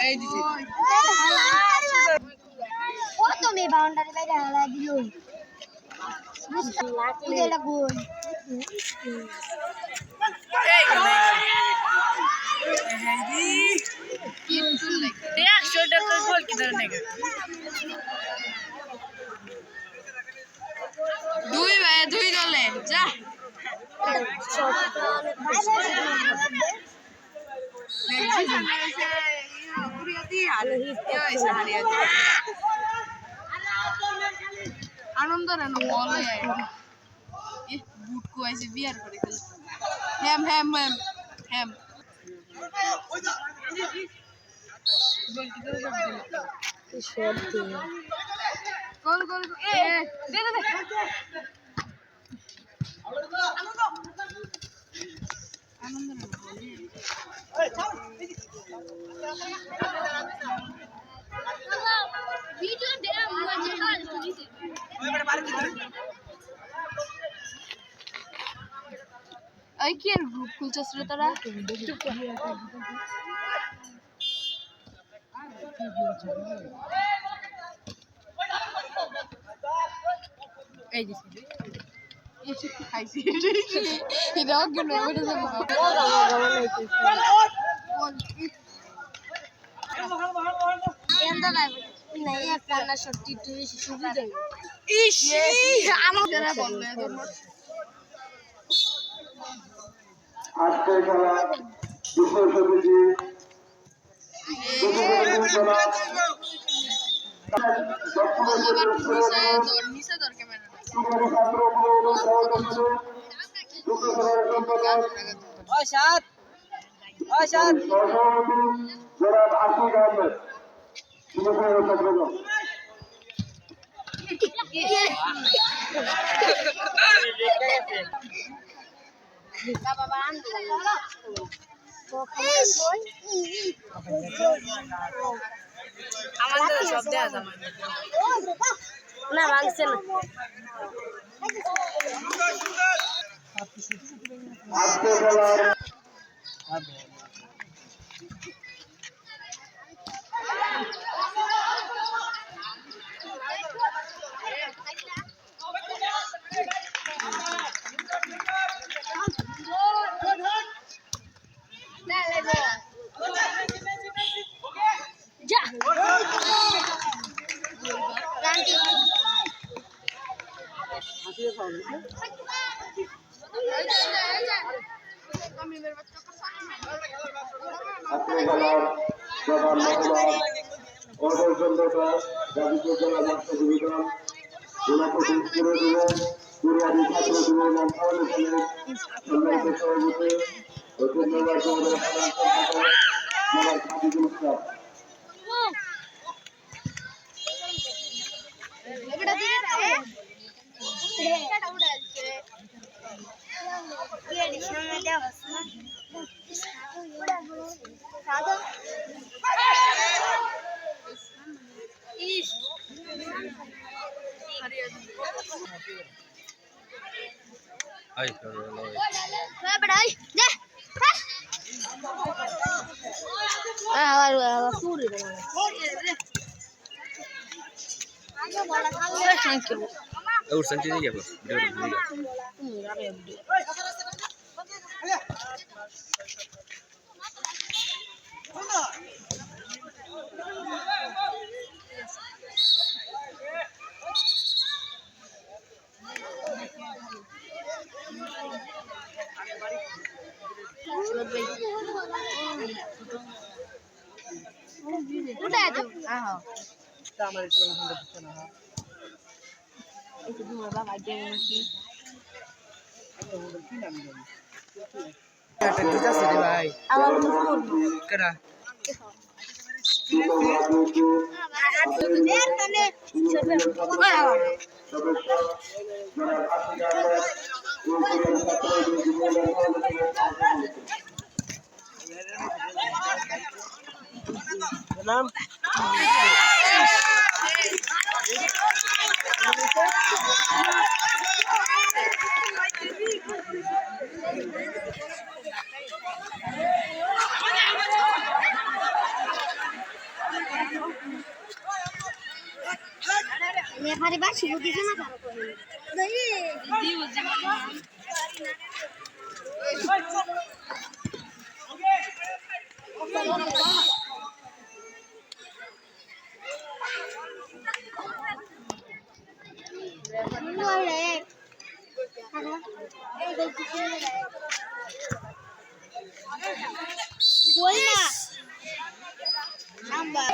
এই দিছি ও তুমি বাউন্ডারি বাইরে হালা দিলো এটা গোল দুই দলে যা আনন্দ রানো বলে বুট কুয়াইছে বিয়ার করে হ্যাম হ্যাম হ্যাম হ্যাম গোল গোল এ দে দে আনন্দ রানো বলে ভিডিও দে মজা কাজ করিস এই কি এর গ্রুপ খুলছস রে তোরা এই যে এসে খাইছি এটা কি না ওটা যাবো এন্ডা নাই এক রান্না সত্যি একটু বেশি সুবিধা ইস আনন্দ না বললে আজকে খেলা বিষয় সমিতি আমাদের সব দেয়া যাবে না ভাঙছে না আজকে খেলার আরে বাসি বুঝিস না বল না নাম্বার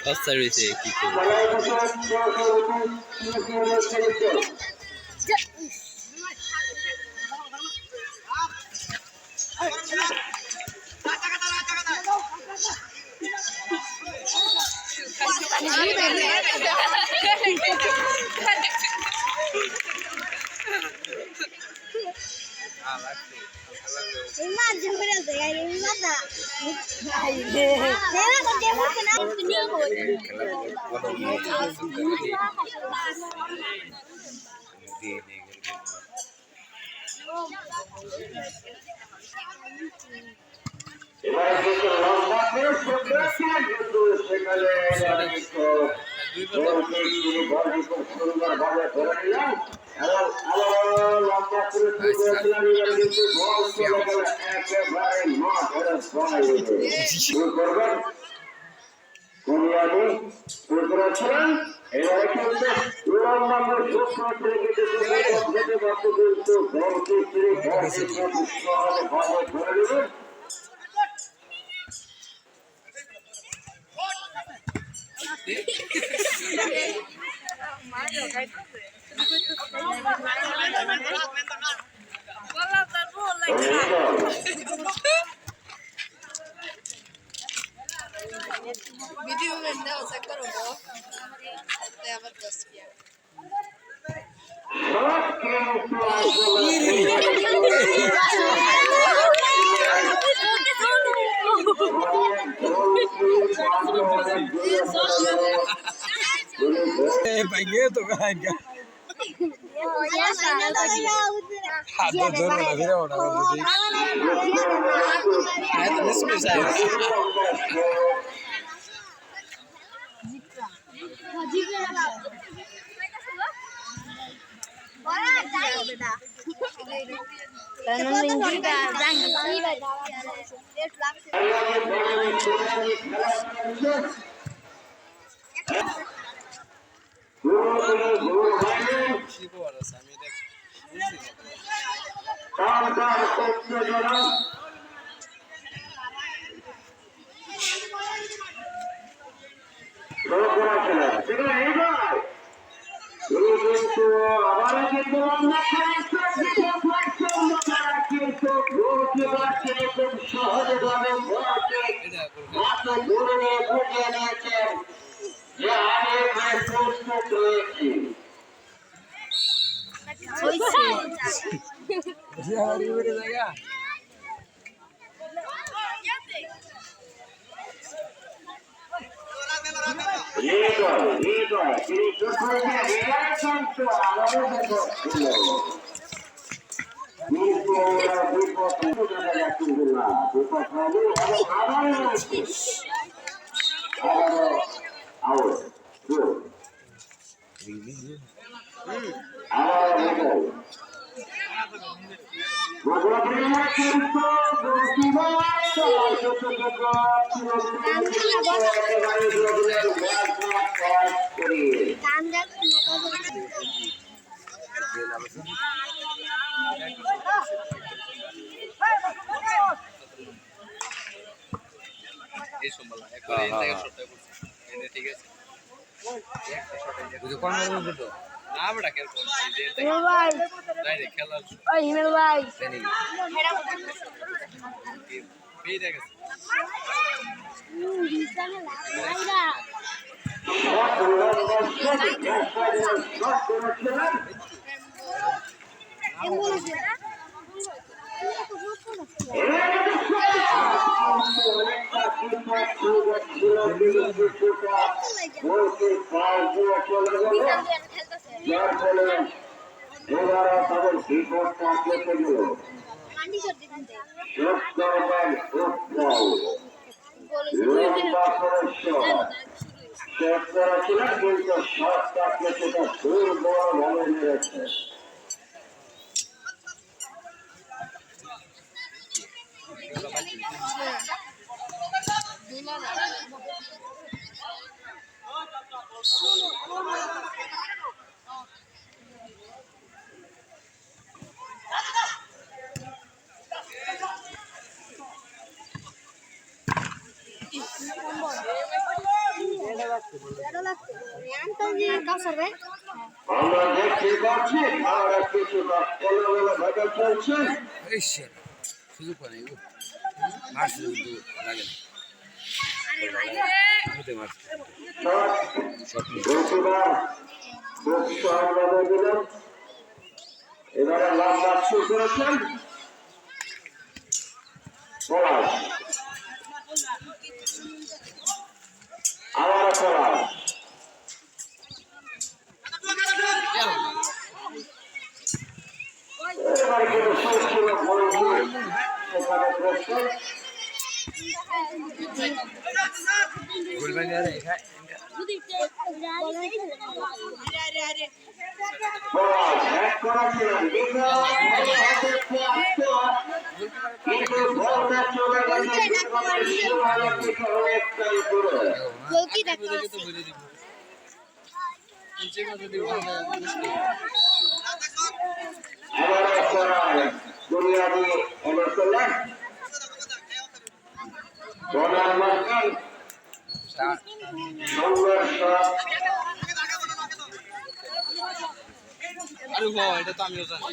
Остается какие-то. Video में ना हो सकता हो ते आवाज बस किया Pagué tu caja. हाथ तो जोर लगा फिर उठा कर दी मैं तो मिस कर जाए করা খেলা সেগুলো এইবার কিন্তু আবার কিন্তু কিন্তু খুব সহজভাবে মাত্র ধরে নিয়ে বুঝিয়ে দিয়েছেন যে আমি এখানে প্রস্তুত রয়েছি কিন্তু শর্ট কাটলে সেটা দুর্বল ভাবে মেরেছে আমরা দেখতে পাচ্ছি আমরা কিছুটা এলোমেলো ভাবে চলছে সুযোগ পাই মার সুযোগ লাগে এবারে লম্বা শুরু করেছেন আবার পলাশ এবারে কিন্তু সুস্থির বুনিয়াদি অনুশীলন প্রধানমন্ত্রী সংঘর্ষ এটা তো আমিও জানি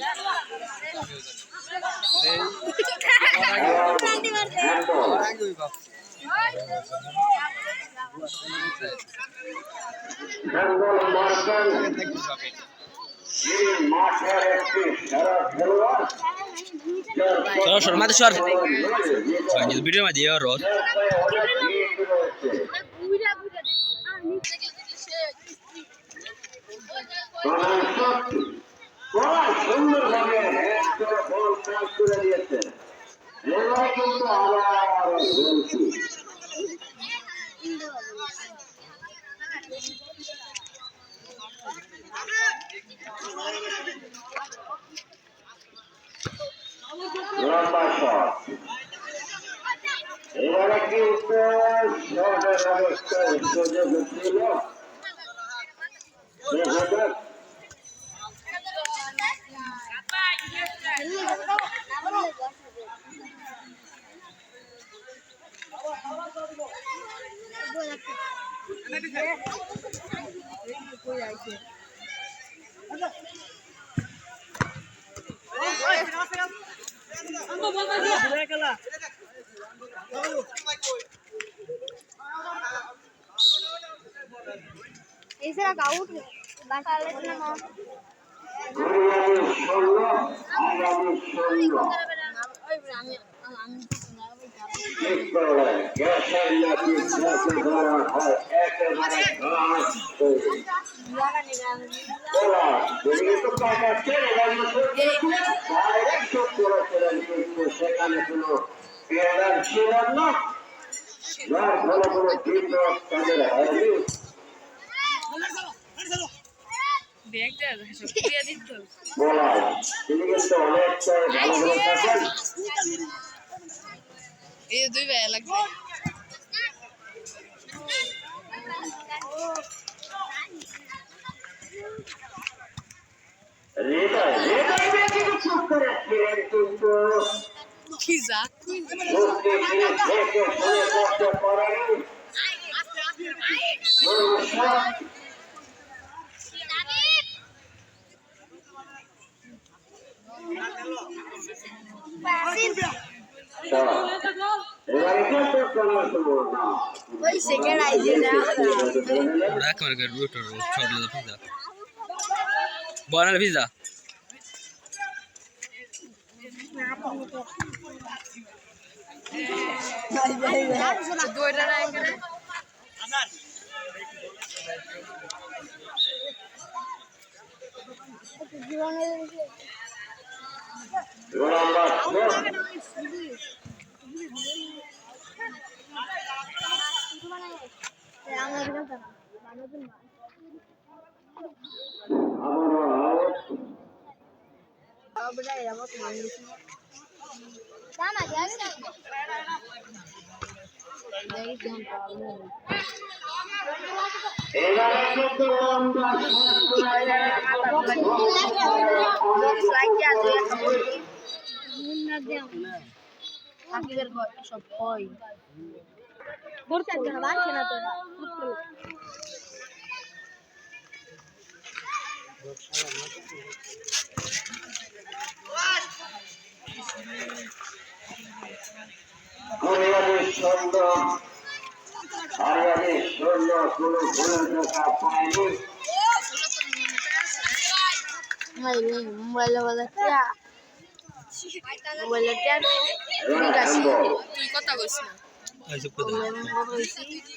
মাঠের একটি সেরা খেলোয়াড় সর মাঝে সর ভিডিওর মাঝে রোদ সুন্দরভাবে বল পাস করে দিয়েছেন এবার কিন্তু আবার বলছি লম্বা শট এবারে কিন্তু শটের অবস্থায় সুযোগ ছিল এছাড়া গাউট বাটালে না সেখানে কোনো ছিল না ভালো কোনো তাদের হয়নি ব্যাগ দেয়া সব দিয়ে দিত বলা তিনি কিন্তু অনেকটা ভালো করে থাকেন এই দুই ভাই লাগবে কি যা ওই second idea Rack marker root or chocolate pizza. Banana pizza. দুইটা না এখানে সব হয় করতে না বাড়ছে না তো মোবাইল তুই কথা কইছ না I should put that.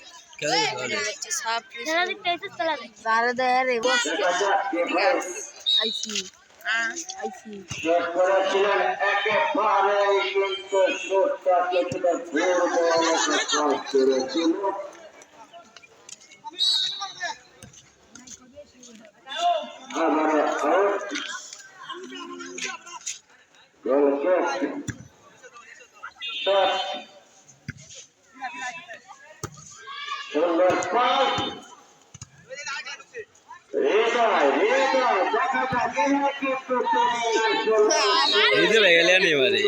Ini legalnya nih mari.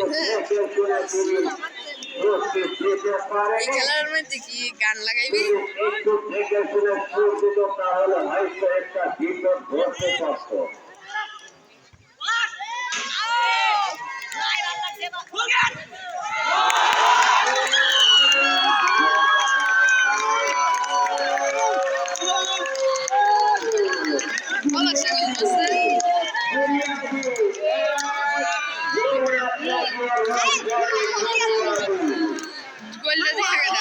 এই খেলার মধ্যে কি গান লাগাইবি বলো সেগুলো গোল্লা দেখা গেল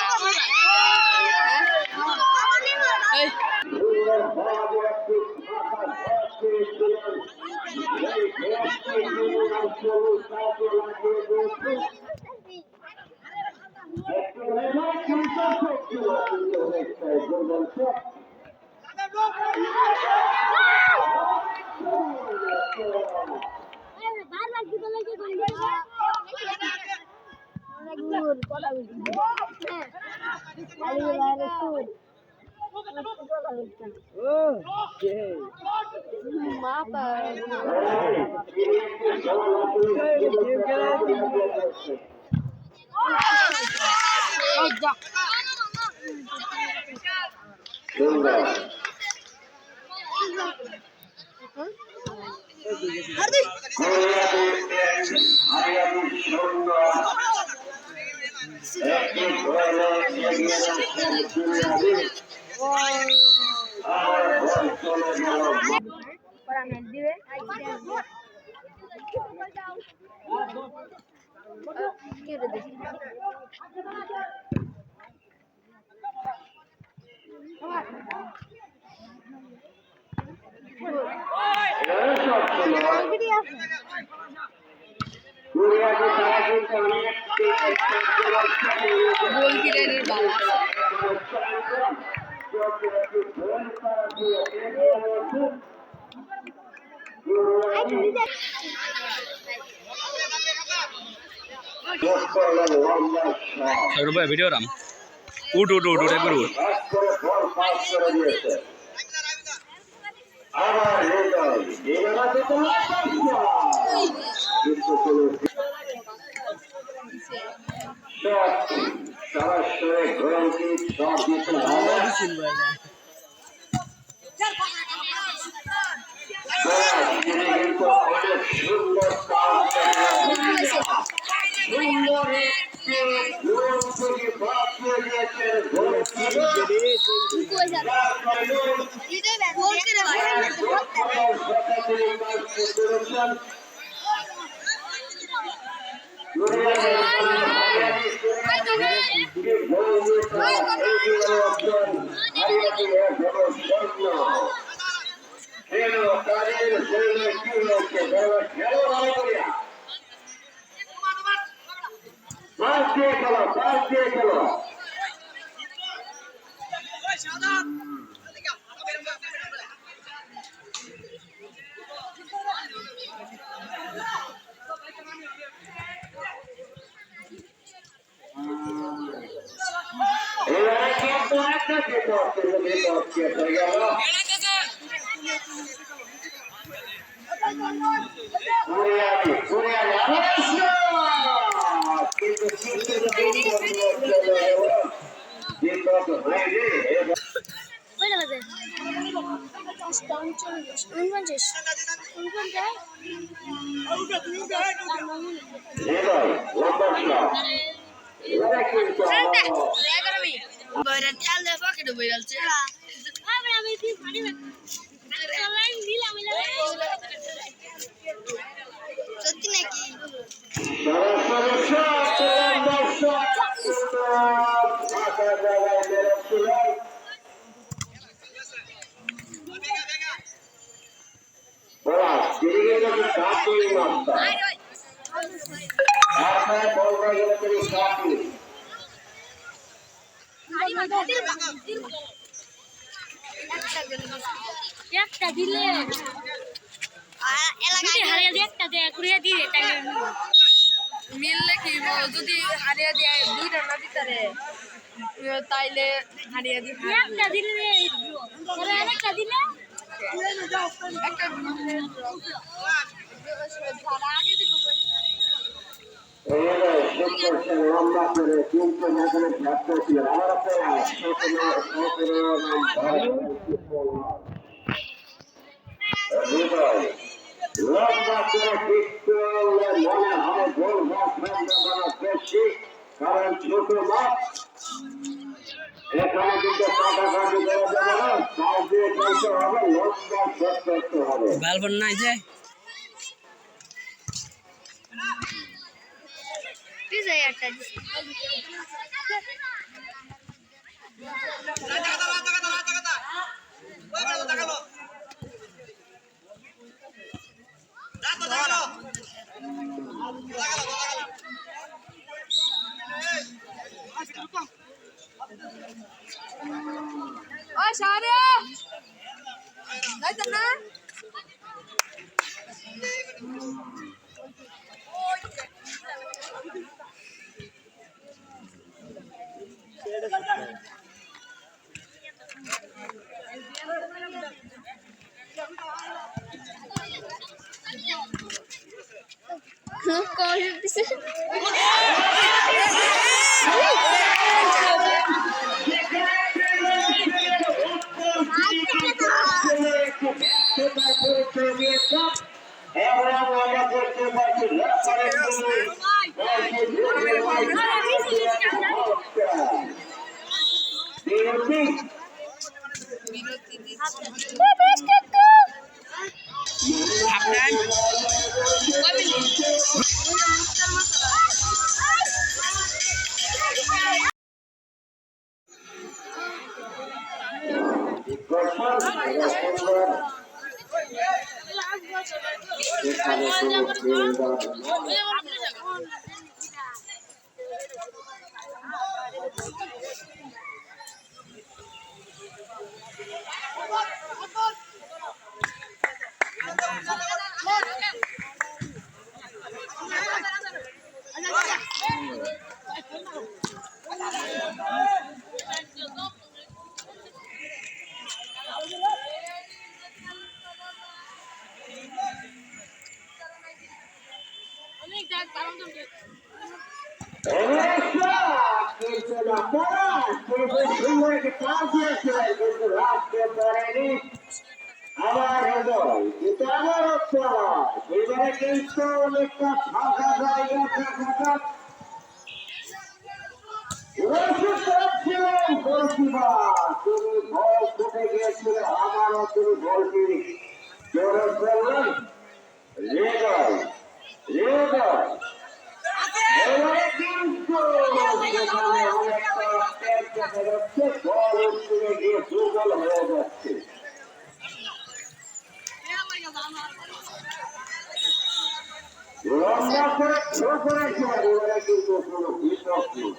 এই সুন্দর হারিয়াবি সুন্দর একটি ঘরে এগিয়ে যাচ্ছেন সুরিয়াবি আর বল চলে গেল সুরিয়াবি তারা কিন্তু গোল কিরারের বাল সৌরভ ভাই ভিডিও রাম উঠ উঠ উঠ উঠ একবার উঠ আবার সরাসরি গোলটি শট দিতে হবে কিন্তু অনেক সুন্দর সুন্দর একটি গোল থেকে বাঁচিয়ে দিয়েছেন খেলো এবারে কিন্তু একটা বিপদ হয়ে গেল কিন্তু বিপদ হয়নি সত্যি নাকি একটা দিলে একটা দিয়ে মিললে কি যদি হারিয়ে দেয় দুইটা না দিতারে তাইলে হারিয়ে দিতে একটা দিলে একটা দিলে একটা আগে দিব লম্বা করে কিন্তু এখানে ব্যস্ত ছিল লম্বা করে ঠিক করলে মনে হয় গোল সম্ভাবনা বেশি কারণ ছোট মাছ এখানে কিন্তু কাটাকাটি করে দেবে না সাইড দিয়ে খেলতে হবে লম্বা শট করতে হবে বালবন নাই যায় একটা ও সারে যাইতাম না কল আবার হৃদয় কিন্তু আবারও এবারে কিন্তু অনেকটা ফাঁকা জায়গা দেখা যাক ছিলেন গোলকিপার তিনি বল ফুটে গিয়েছিল আবারও তিনি বলটি জোরে ফেললেন হৃদয় হৃদয় এবারে কিন্তু সেখানে অনেকটা দেখা যাচ্ছে বল উঠে গিয়ে দুর্বল হয়ে যাচ্ছে লম্বা করে ছো করেছিল এবারে কিন্তু কোনো বিপদ নেই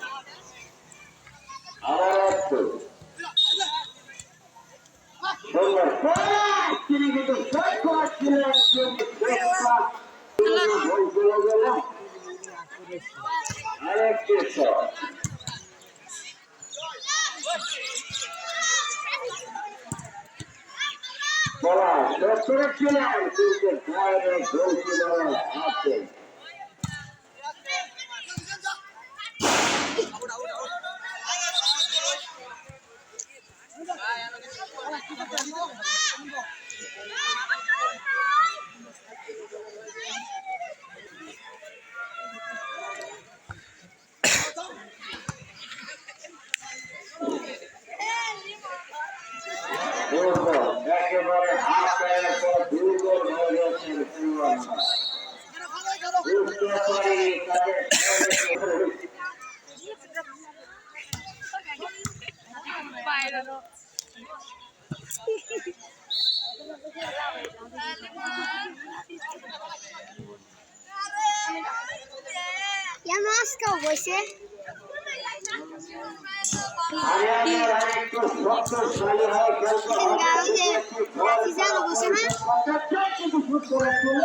আবার একটু সুন্দর তিনি কিন্তু শট করেছিলেন বল চলে গেল আরেকটি শট বলা শট করেছিলেন কিন্তু বাইরে গোল ছিল আছে একেবারে হাত পায়ের পর দুর্বল হয়ে গেছেন বুঝতে পারিনি তাদের Ya Moscow বসে আরেকটু শক্তিশালী হয় জানো বসে না কিন্তু শুট করেছিল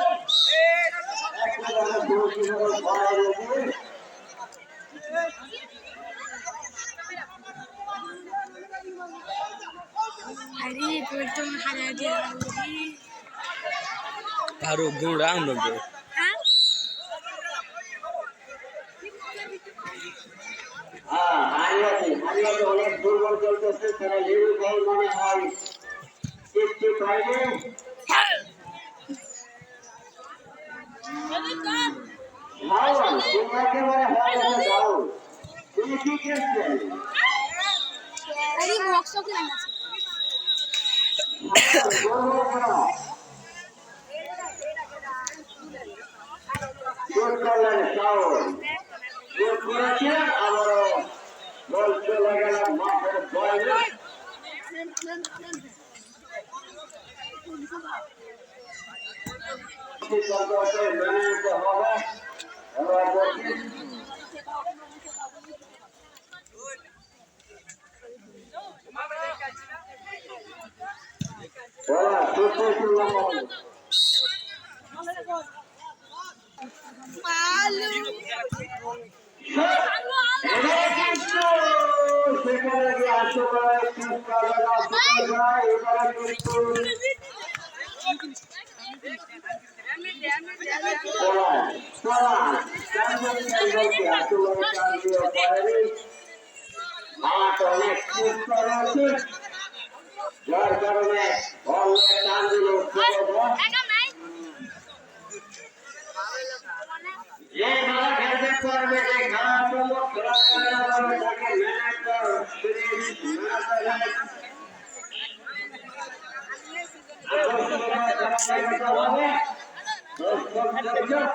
আরে একদম হারা দিয়া Baru gurang dong bro. হারিয়াতে অনেক দুর্বল চলতেছে তারা লিউ বল মনে হয় একটু পাইলে একেবারে যাও তুমি কি করছেন আরে ওয়ার্কশপ লাগাচ্ছে শুট করলেন শাওন শুট করেছে আবারও বল চলে গেল মাঠের বাইরে মেনে নিতে হবে এবার বলছি বলা সেখানে গিয়ে আসলে মাঠ অনেক সুস্থ রয়েছে যার কারণে বলের টান দিল যে খেলা খেলতে পারবে যে খেলা চমক খেলা তাকে ম্যানেজার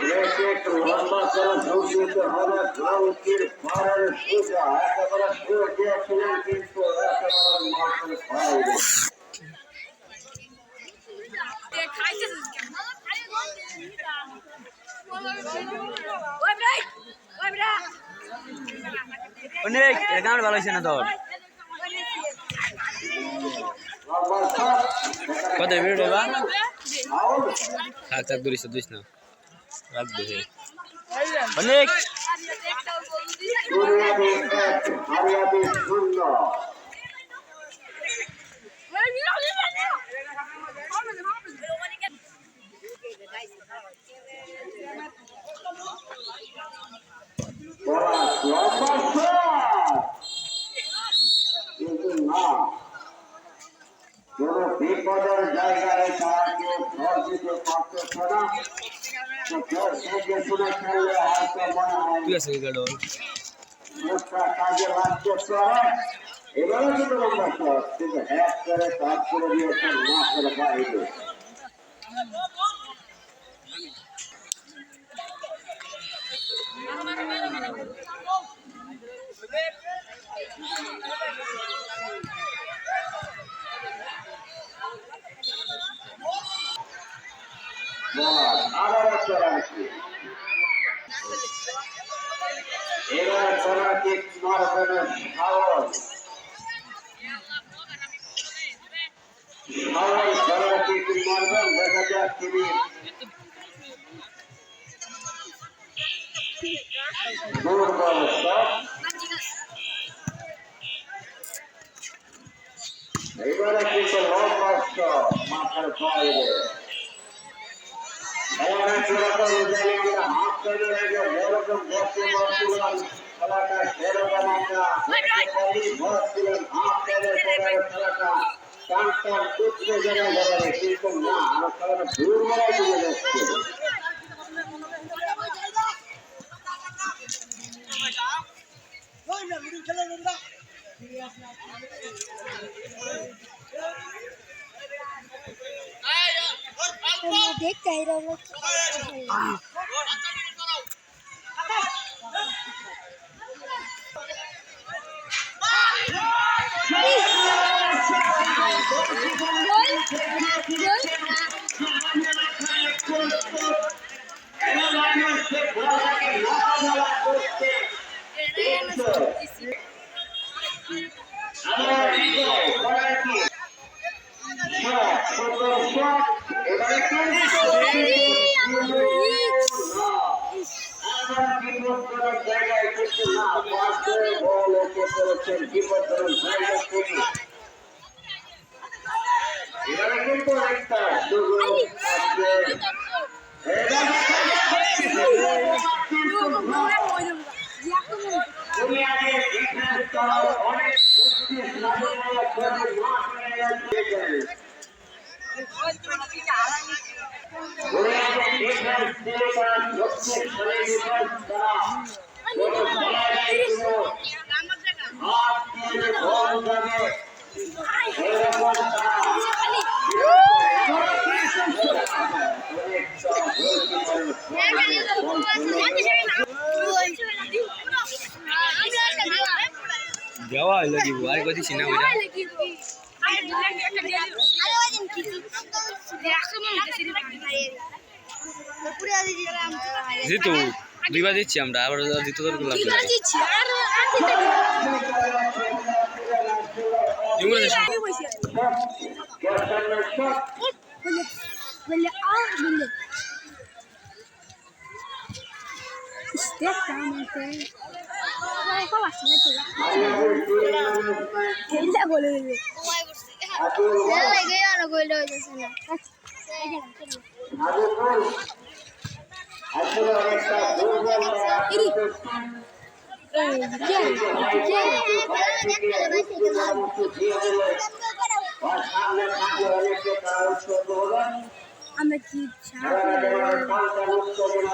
রেকেট লম্বা করে ঢুকিয়ে হবে গ্রাউন্ডের পাড়ের সোজা একেবারে শুয়ে গিয়েছিলেন কিন্তু একেবারে মাঠের বাইরে অনেক গান ভালো হয়েছে না তোর কত মিনিট হইবা থাক থাক দূরিস দুইস না রাখবো অনেক হারিয়াবি শূন্য কিন্তু না কোন বিপদের জায়গায় তারা কেউ ঘর দিতে পারতেছে না তো ঘর থেকে শুনে খেললে হয়তো মনে হয় ঠিক আছে গেল মুখটা কাজে লাগতে পারে এবারে কিন্তু লম্বা শট কিন্তু হ্যাক করে কাজ করে দিয়েছেন মাঠের বাইরে আবার একটা রাখি এবার কর্নার মারবেন শাওল কর্নার কিক মারবেন দেখা যাক তিনি দুর্বল শট এবারে কিন্তু লম্বা শট মাথার বাইরে এবারে যেরকম আমরা হাত করে রেখে যেরকম বসে বসছিলাম খেলাটা সেরকম আমরা বসছিলাম হাত করে খেলাটা টান টান উঠতে যাবে ধরে কিন্তু না আমার খেলাটা দুর্বল চলে যাচ্ছে देखते ही रहो জায়গায় কিন্তু না পাশে বল ওকে করেছেন বিপদের জায়গা থেকে এবারে কিন্তু একটা সুযোগ আছে দুনিয়াতে ডিফেন্স করা অনেক দেওয়া লাগিব আর কদি চিনা ওইটা জিতু দুইবার দিচ্ছি আমরা আবার জিতু তোর লাভ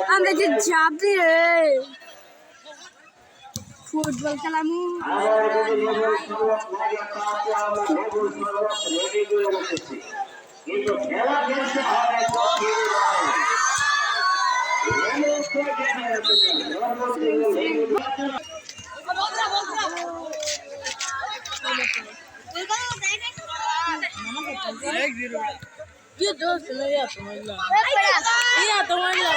আমরা যে চাপ দিয়ে ফুটবল খেলামু আবার যদি লেবুর শরবত লাগে তাহলে আমরা লেবুর শরবত রেডি করে রেখেছি, কিন্তু খেলা খেলতে হবে ये दोस्त नहीं है तुम्हारा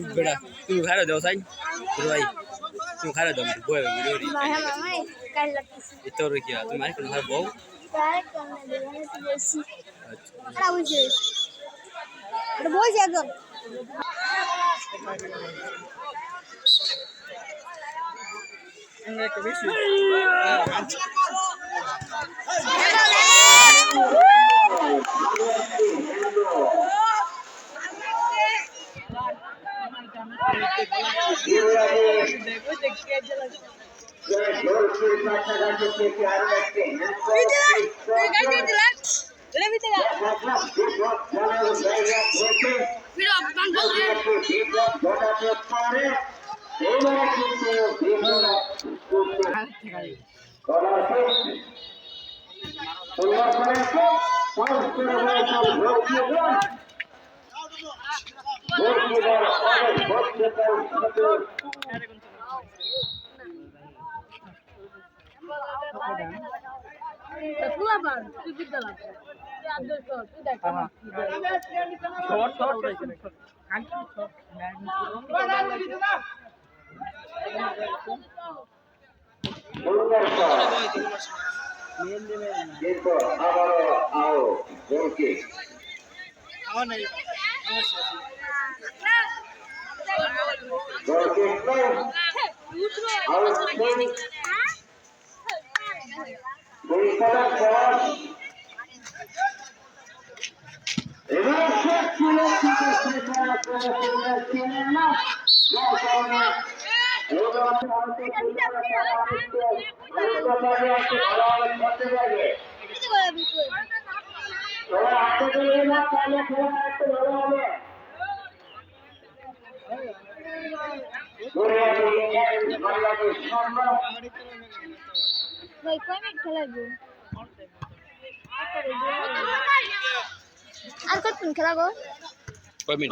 बेटा तुम खाएर जाऊ साइन भाइ तुम खाएर जाऊ गयो भिडियो यत्रो के तुम आइकन खाएर बहु देखो आबारो आओ गोलकी गोलकी আর কতক্ষণ খেলাবো কয় মিনিট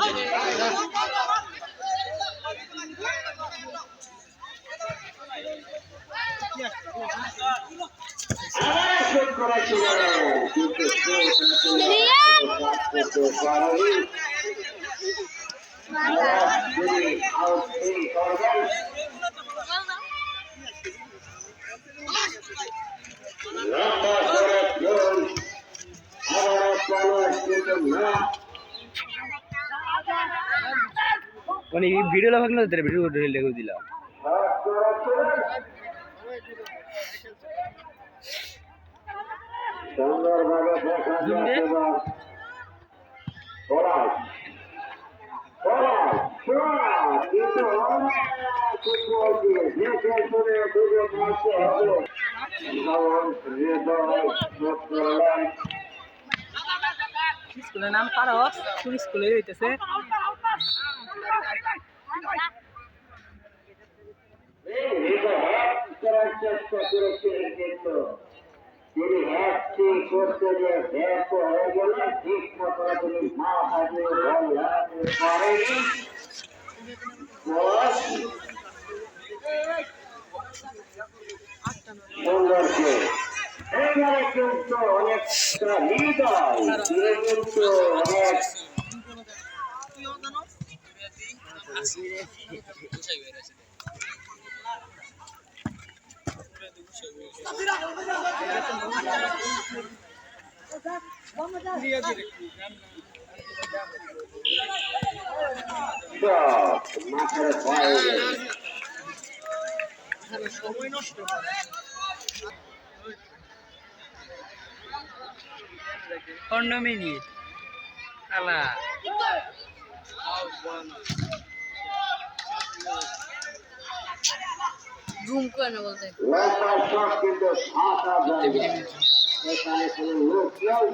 মানে এই ভিডিওটা ভাগ না তেরে ভিডিও লেগে দিলাম সুন্দরভাবে স্কুলের নাম পারস কোন স্কুলে হইতেছে চেষ্টা করেছে কিন্তু তিনি হ্যাপটি করতে যে ব্যর্থ হয়ে গেলে ঠিক মতো তিনি মা হাজির করেনি সুন্দর এইবারে কিন্তু অনেকটা হৃদয় কিন্তু অনেক মাথার ভয় 15 মিনিট আলা জুম করে না বলতে লম্বা শট কিন্তু 7,000 এখানে কোনো লোক নেই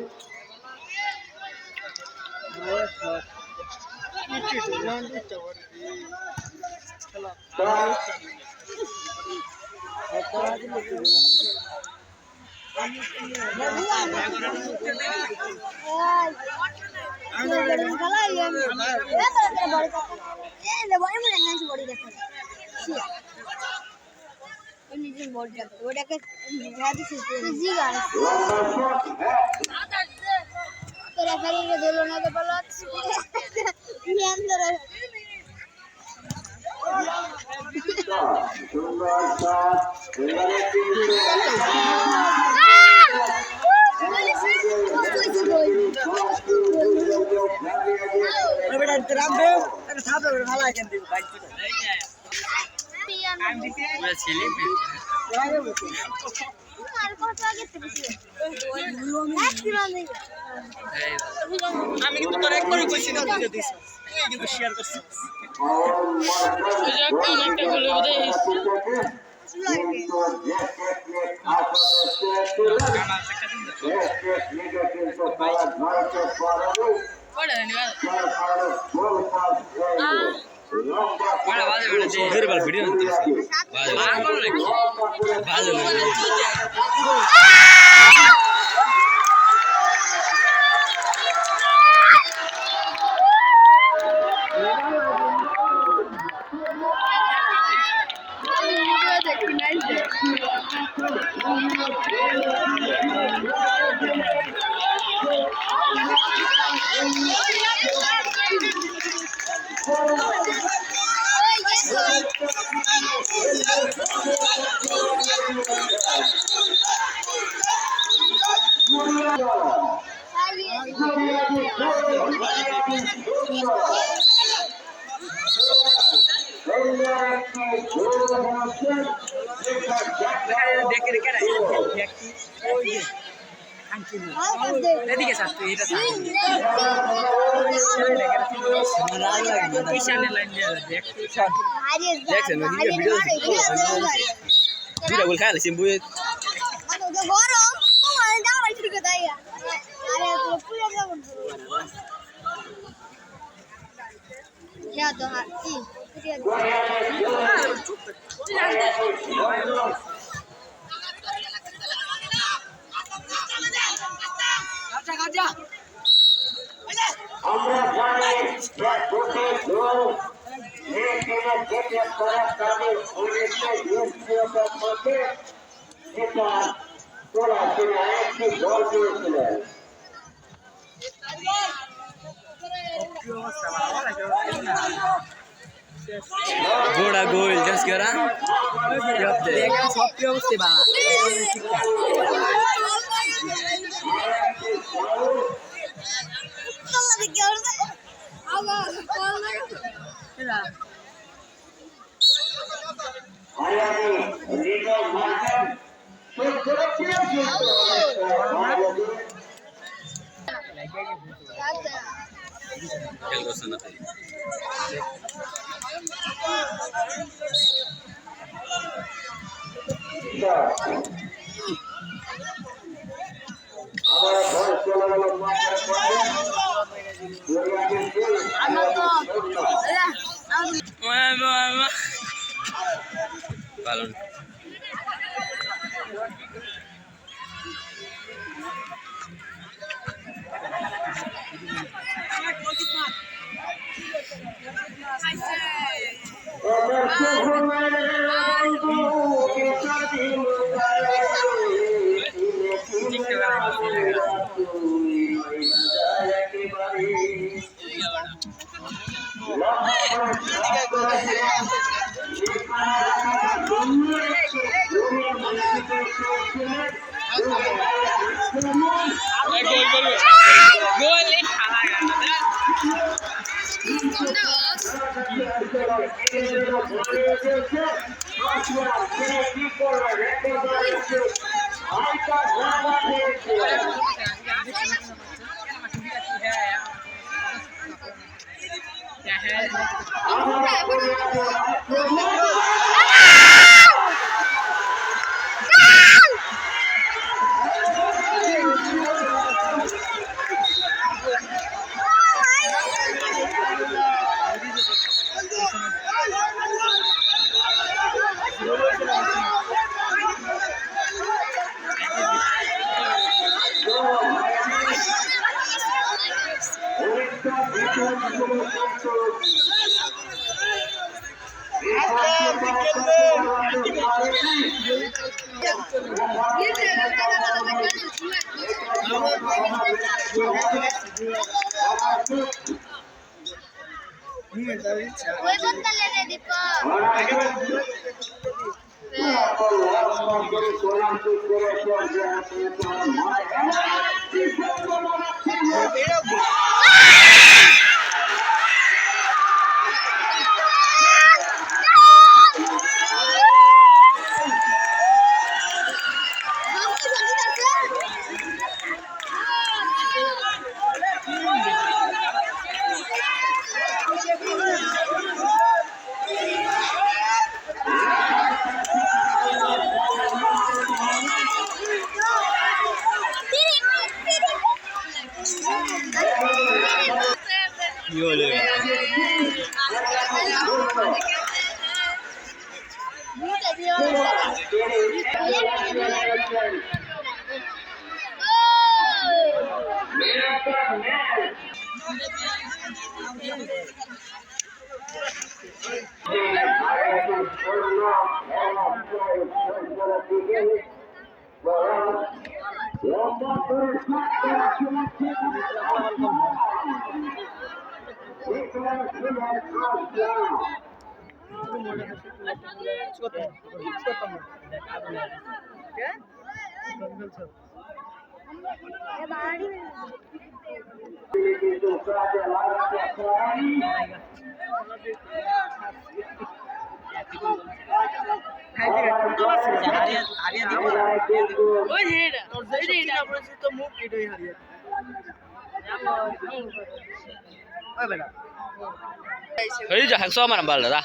সুন্দর শট এবারে কিন্তু আমি কিন্তু তোর এক করে কইছি না তুই দিস তুই কিন্তু শেয়ার করছিস ভিডিও এদিকে স্যার তুই এটা লাইন দিয়ে দেখ দেখছেন ভিডিও দুটা বল খাইলে সিম্বু আমরা জানি যে দুটি দল এই টিমে যেতে পারে তাদের অনেকটা নিশ্চয়তার মধ্যে এটা তোরা তিনি আরেকটি দল করেছিলেন গোড়া গোল জাস করা সব কি অবস্থা বা আয়ামি রিগো মার্কেন তো জনপ্রিয় কিন্তু খেল করছে না আমার ঘর চলে গেল মাঠের মধ্যে পালন ওই বদলে রে Dipak Hei, jangan sama nambal dah.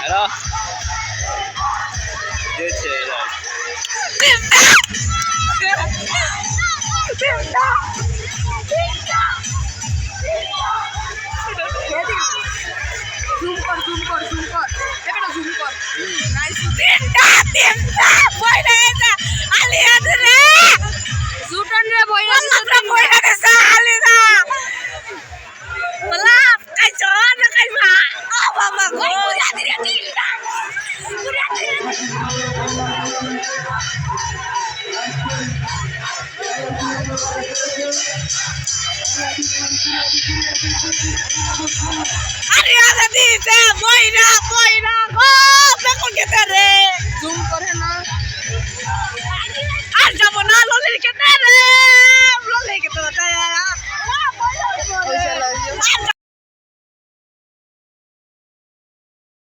Hello. Good shit. Mama, আরে আরে দিছে বইরা